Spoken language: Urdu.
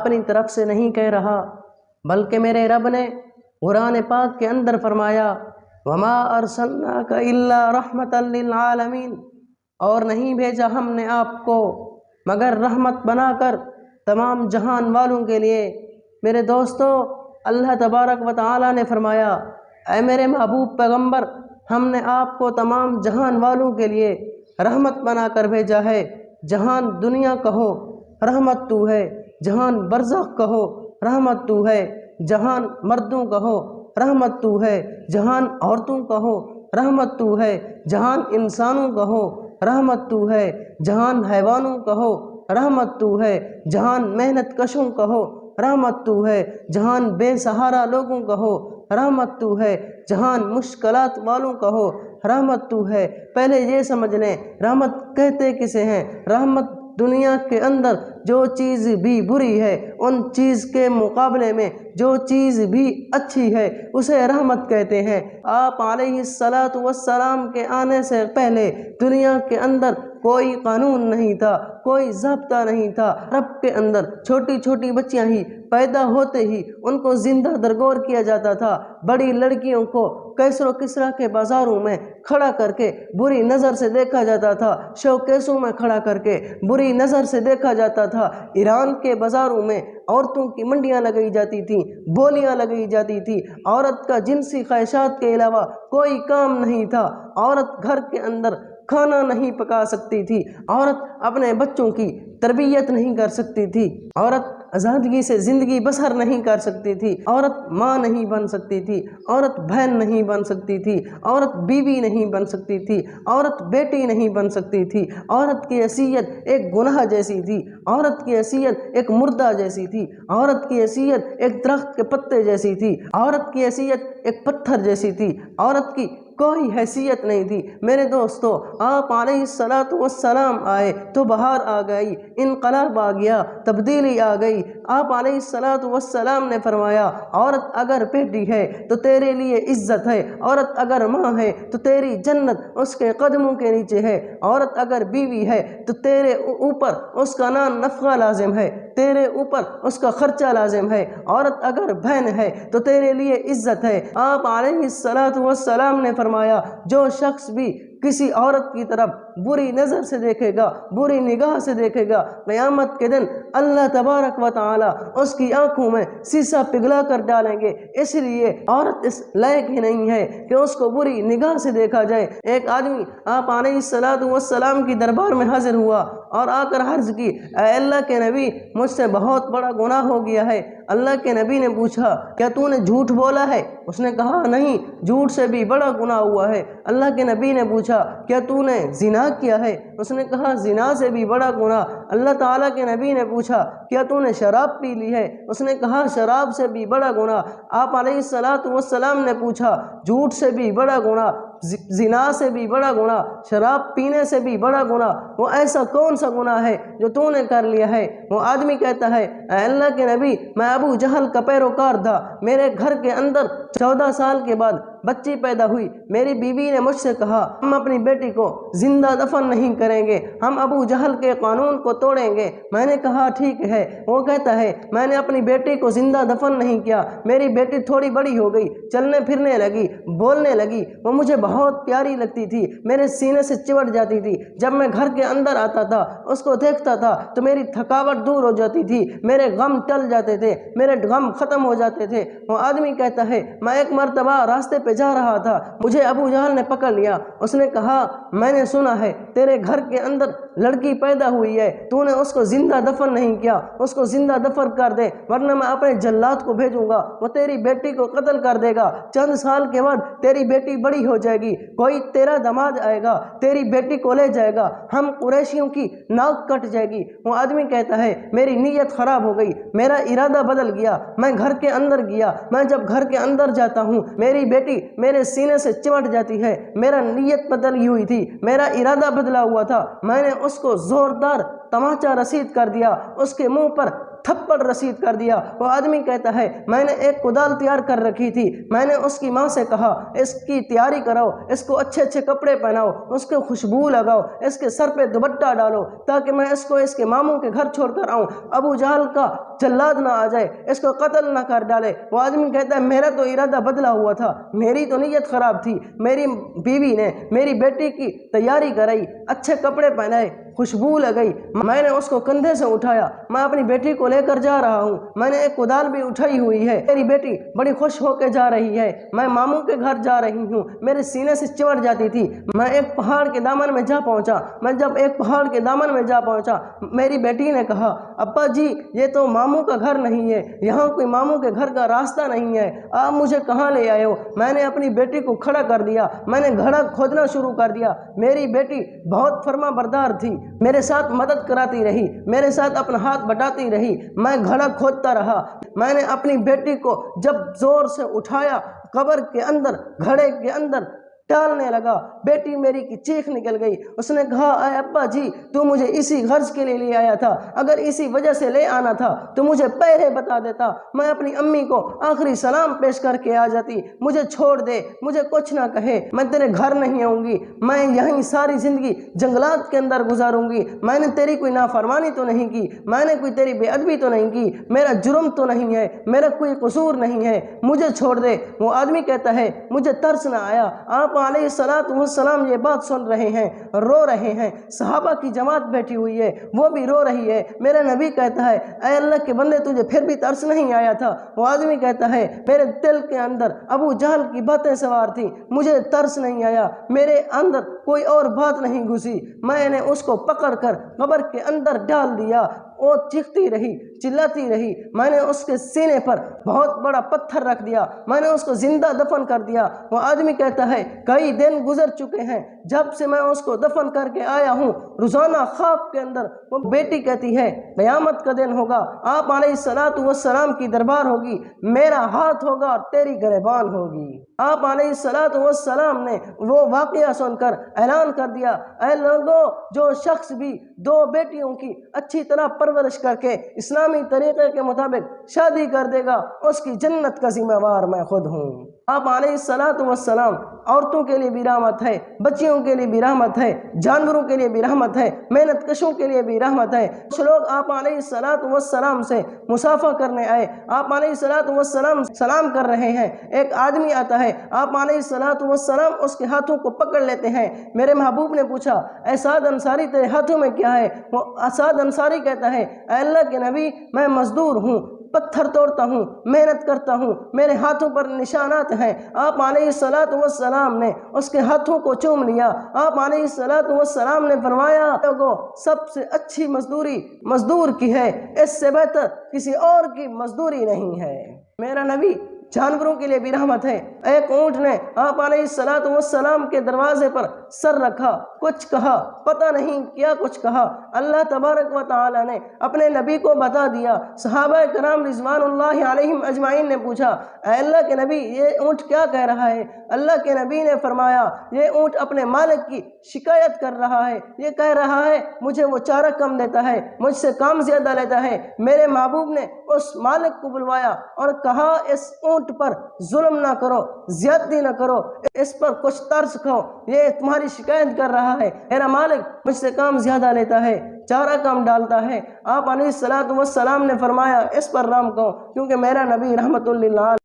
اپنی طرف سے نہیں کہہ رہا، بلکہ میرے رب نے قرآن پاک کے اندر فرمایا وما ارسلناک الا رحمتا للعالمین، اور نہیں بھیجا ہم نے آپ کو مگر رحمت بنا کر تمام جہان والوں کے لیے۔ میرے دوستو، اللہ تبارک و تعالیٰ نے فرمایا اے میرے محبوب پیغمبر، ہم نے آپ کو تمام جہان والوں کے لیے رحمت بنا کر بھیجا ہے۔ جہان دنیا کہو رحمت تو ہے، جہان برزخ کہو رحمت تو ہے، جہان مردوں کہو رحمت تو ہے، جہان عورتوں کہو رحمت تو ہے، جہان انسانوں کہو رحمت تو ہے، جہان حیوانوں کہو رحمت تو ہے، جہان محنت کشوں کہو رحمت تو ہے، جہان بے سہارا لوگوں کہو رحمت تو ہے، جہان مشکلات والوں کہو رحمت تو ہے۔ پہلے یہ سمجھ لیں رحمت کہتے کسے ہیں۔ رحمت دنیا کے اندر جو چیز بھی بری ہے ان چیز کے مقابلے میں جو چیز بھی اچھی ہے اسے رحمت کہتے ہیں۔ آپ علیہ السلام کے آنے سے پہلے دنیا کے اندر کوئی قانون نہیں تھا، کوئی ضابطہ نہیں تھا۔ عرب کے اندر چھوٹی چھوٹی بچیاں ہی پیدا ہوتے ہی ان کو زندہ درگور کیا جاتا تھا۔ بڑی لڑکیوں کو کیسر و کسریٰ کے بازاروں میں کھڑا کر کے بری نظر سے دیکھا جاتا تھا، شوکیسوں میں کھڑا کر کے بری نظر سے دیکھا جاتا تھا۔ ایران کے بازاروں میں عورتوں کی منڈیاں لگائی جاتی تھیں، بولیاں لگائی جاتی تھیں۔ عورت کا جنسی خواہشات کے علاوہ کوئی کام نہیں تھا۔ عورت گھر کے اندر کھانا نہیں پکا سکتی تھی، عورت اپنے بچوں کی تربیت نہیں کر سکتی تھی، عورت آزادگی سے زندگی بسر نہیں کر سکتی تھی، عورت ماں نہیں بن سکتی تھی، عورت بہن نہیں بن سکتی تھی، عورت بیوی نہیں بن سکتی تھی، عورت بیٹی نہیں بن سکتی تھی۔ عورت کی حیثیت ایک گناہ جیسی تھی، عورت کی حیثیت ایک مردہ جیسی تھی، عورت کی حیثیت ایک درخت کے پتے جیسی تھی، عورت کی حیثیت ایک پتھر جیسی تھی، عورت کی کوئی حیثیت نہیں تھی۔ میرے دوستو، آپ علیہ السلام آئے تو بہار آ گئی، انقلاب آ گیا، تبدیلی آ گئی۔ آپ علیہ السلام نے فرمایا عورت اگر بیٹی ہے تو تیرے لیے عزت ہے، عورت اگر ماں ہے تو تیری جنت اس کے قدموں کے نیچے ہے، عورت اگر بیوی ہے تو تیرے اوپر اس کا نان نفقہ لازم ہے، تیرے اوپر اس کا خرچہ لازم ہے، عورت اگر بہن ہے تو تیرے لیے عزت ہے۔ آپ علیہ السلام نے فرمایا جو شخص بھی کسی عورت کی طرف بری نظر سے دیکھے گا، بری نگاہ سے دیکھے گا، قیامت کے دن اللہ تبارک و تعالی اس کی آنکھوں میں سیسا پگھلا کر ڈالیں گے۔ اس لیے عورت اس لائق ہی نہیں ہے کہ اس کو بری نگاہ سے دیکھا جائے۔ ایک آدمی آپ علیہ السلام کی دربار میں حاضر ہوا اور آ کر عرض کی اے اللہ کے نبی، مجھ سے بہت بڑا گناہ ہو گیا ہے۔ اللہ کے نبی نے پوچھا کیا تو نے جھوٹ بولا ہے؟ اس نے کہا نہیں، جھوٹ سے بھی بڑا گناہ ہوا ہے۔ اللہ کے نبی نے پوچھا کیا تو نے زنا کیا ہے؟ اس نے کہا زنا سے بھی بڑا گناہ۔ اللہ تعالیٰ کے نبی نے پوچھا کیا تو نے شراب پی لی ہے؟ اس نے کہا شراب سے بھی بڑا گناہ۔ آپ علیہ السلام نے پوچھا جھوٹ سے بھی بڑا گناہ، زنا سے بھی بڑا گناہ، شراب پینے سے بھی بڑا گناہ، وہ ایسا کون سا گناہ ہے جو تو نے کر لیا ہے؟ وہ آدمی کہتا ہے اے اللہ کے نبی، میں ابو جہل کا پیروکار تھا، میرے گھر کے اندر 14 سال کے بعد بچی پیدا ہوئی، میری بیوی نے مجھ سے کہا ہم اپنی بیٹی کو زندہ دفن نہیں کریں گے، ہم ابو جہل کے قانون کو توڑیں گے۔ میں نے کہا ٹھیک ہے۔ وہ کہتا ہے میں نے اپنی بیٹی کو زندہ دفن نہیں کیا، میری بیٹی تھوڑی بڑی ہو گئی، چلنے پھرنے لگی، بولنے لگی، وہ مجھے بہت پیاری لگتی تھی، میرے سینے سے چمٹ جاتی تھی۔ جب میں گھر کے اندر آتا تھا اس کو دیکھتا تھا تو میری تھکاوٹ دور ہو جاتی تھی، میرے غم ٹل جاتے تھے، میرے غم ختم ہو جاتے تھے۔ وہ آدمی کہتا ہے میں ایک مرتبہ راستے پہ جا رہا تھا، مجھے ابو جہل نے پکڑ لیا، اس نے کہا میں نے سنا ہے تیرے گھر کے اندر لڑکی پیدا ہوئی ہے، تو نے اس کو زندہ دفن نہیں کیا، اس کو زندہ دفن کر دے ورنہ میں اپنے جلاد کو بھیجوں گا، وہ تیری بیٹی کو قتل کر دے گا۔ چند سال کے بعد تیری بیٹی بڑی ہو جائے گی، کوئی تیرا داماد آئے گا، تیری بیٹی کو لے جائے گا، ہم قریشیوں کی ناک کٹ جائے گی۔ وہ آدمی کہتا ہے میری نیت خراب ہو گئی، میرا ارادہ بدل گیا، میں گھر کے اندر گیا، میں جب گھر کے اندر جاتا ہوں میری بیٹی میرے سینے سے چمٹ جاتی ہے، میرا نیت بدلی ہوئی تھی، میرا ارادہ بدلا ہوا تھا، میں نے اس کو زوردار تماچا رسید کر دیا، اس کے منہ پر تھپڑ رسید کر دیا۔ وہ آدمی کہتا ہے میں نے ایک کدال تیار کر رکھی تھی، میں نے اس کی ماں سے کہا اس کی تیاری کراؤ، اس کو اچھے اچھے کپڑے پہناؤ، اس کو خوشبو لگاؤ، اس کے سر پہ دوپٹہ ڈالو تاکہ میں اس کو اس کے ماموں کے گھر چھوڑ کر آؤں، ابو جہل کا جلاد نہ آ جائے، اس کو قتل نہ کر ڈالے۔ وہ آدمی کہتا ہے میرا تو ارادہ بدلا ہوا تھا، میری تو نیت خراب تھی، میری بیوی نے میری بیٹی کی تیاری کرائی، اچھے کپڑے پہنائے، خوشبو لگائی، میں نے اس کو کندھے سے اٹھایا، میں اپنی بیٹی کو لے کر جا رہا ہوں، میں نے ایک کدال بھی اٹھائی ہوئی ہے، میری بیٹی بڑی خوش ہو کے جا رہی ہے، میں ماموں کے گھر جا رہی ہوں، میرے سینے سے چمٹ جاتی تھی، میں ایک پہاڑ کے دامن میں جا پہنچا، میں جب ایک پہاڑ کے دامن میں جا پہنچا میری بیٹی نے کہا ابا جی یہ تو ماموں کا گھر نہیں ہے، یہاں کوئی ماموں کے گھر کا راستہ نہیں ہے، آپ مجھے کہاں لے آئے ہو؟ میں نے اپنی بیٹی کو کھڑا کر دیا، میں نے گھڑا کھودنا شروع کر دیا، میری بیٹی بہت فرما بردار تھی، میرے ساتھ مدد کراتی رہی، میرے ساتھ اپنا ہاتھ بٹاتی رہی، میں گھڑا کھودتا رہا، میں نے اپنی بیٹی کو جب زور سے اٹھایا قبر کے اندر گھڑے کے اندر ڈالنے لگا، بیٹی میری کی چیخ نکل گئی، اس نے کہا اے ابا جی تو مجھے اسی غرض کے لیے لے آیا تھا، اگر اسی وجہ سے لے آنا تھا تو مجھے پہلے بتا دیتا، میں اپنی امی کو آخری سلام پیش کر کے آ جاتی، مجھے چھوڑ دے، مجھے کچھ نہ کہے، میں تیرے گھر نہیں آؤں گی، میں یہیں ساری زندگی جنگلات کے اندر گزاروں گی، میں نے تیری کوئی نافرمانی تو نہیں کی، میں نے کوئی تیری بے ادبی تو نہیں کی، میرا جرم تو نہیں ہے، میرا کوئی قصور نہیں ہے، مجھے چھوڑ دے۔ وہ آدمی کہتا ہے مجھے ترس نہ آیا، آپ علیہ السلام یہ بات سن رہے ہیں، رو رہے ہیں، صحابہ کی جماعت بیٹھی ہوئی ہے وہ بھی رو رہی ہے، میرا نبی کہتا ہے اے اللہ کے بندے تجھے پھر بھی ترس نہیں آیا تھا؟ وہ آدمی کہتا ہے میرے دل کے اندر ابو جہل کی باتیں سوار تھیں، مجھے ترس نہیں آیا، میرے اندر کوئی اور بات نہیں گھسی، میں نے اس کو پکڑ کر قبر کے اندر ڈال دیا، وہ چیختی رہی، چلاتی رہی، میں نے اس کے سینے پر بہت بڑا پتھر رکھ دیا، میں نے اس کو زندہ دفن کر دیا۔ وہ آدمی کہتا ہے کئی دن گزر چکے ہیں جب سے میں اس کو دفن کر کے آیا ہوں، روزانہ خواب کے اندر وہ بیٹی کہتی ہے قیامت کا دن ہوگا، آپ علیہ السلام کی دربار ہوگی، میرا ہاتھ ہوگا اور تیری گریبان ہوگی۔ آپ علیہ السلام نے وہ واقعہ سن کر اعلان کر دیا اے لوگوں جو شخص بھی دو بیٹیوں کی اچھی طرح پرورش کر کے اسلامی طریقے کے مطابق شادی کر دے گا اس کی جنت کا ذمہ وار میں خود ہوں۔ آپ علیہ السلام عورتوں کے لیے بھی رحمت ہے، بچیوں کے لیے بھی رحمت ہے، جانوروں کے لیے بھی رحمت ہے، محنت کشوں کے لیے بھی رحمت ہے۔ کچھ لوگ آپ علیہ السلام سے مصافحہ کرنے آئے، آپ علیہ السلام سلام کر رہے ہیں، ایک آدمی آتا ہے، آپ علیہ السلام اس کے ہاتھوں کو پکڑ لیتے ہیں۔ میرے محبوب نے پوچھا اے سعد انصاری تیرے ہاتھوں میں کیا ہے؟ وہ سعد انصاری کہتا ہے اے اللہ کے نبی میں مزدور ہوں، پتھر توڑتا ہوں، محنت کرتا ہوں، میرے ہاتھوں پر نشانات ہیں۔ آپ علیہ السلام نے اس کے ہاتھوں کو چوم لیا، آپ علیہ السلام نے فرمایا لوگوں سب سے اچھی مزدوری مزدور کی ہے، اس سے بہتر کسی اور کی مزدوری نہیں ہے۔ میرا نبی جانوروں کے لیے بھی رحمت ہے۔ ایک اونٹ نے آپ علیہ السلام کے دروازے پر سر رکھا، کچھ کہا، پتہ نہیں کیا کچھ کہا، اللہ تبارک و تعالی نے اپنے نبی کو بتا دیا۔ صحابہ کرام رضوان اللہ علیہم اجمعین نے پوچھا اے اللہ کے نبی یہ اونٹ کیا کہہ رہا ہے؟ اللہ کے نبی نے فرمایا یہ اونٹ اپنے مالک کی شکایت کر رہا ہے، یہ کہہ رہا ہے مجھے وہ چارہ کم دیتا ہے، مجھ سے کام زیادہ لیتا ہے۔ میرے محبوب نے اس مالک کو بلوایا اور کہا اس اونٹ پر ظلم نہ کرو، زیادتی نہ کرو، اس پر کچھ ترس کھاؤ، یہ تمہاری شکایت کر رہا ہے، میرا مالک مجھ سے کام زیادہ لیتا ہے، چارہ کم ڈالتا ہے۔ آپ علیہ السلام نے فرمایا اس پر رحم کرو کیونکہ میرا نبی رحمت للعالمین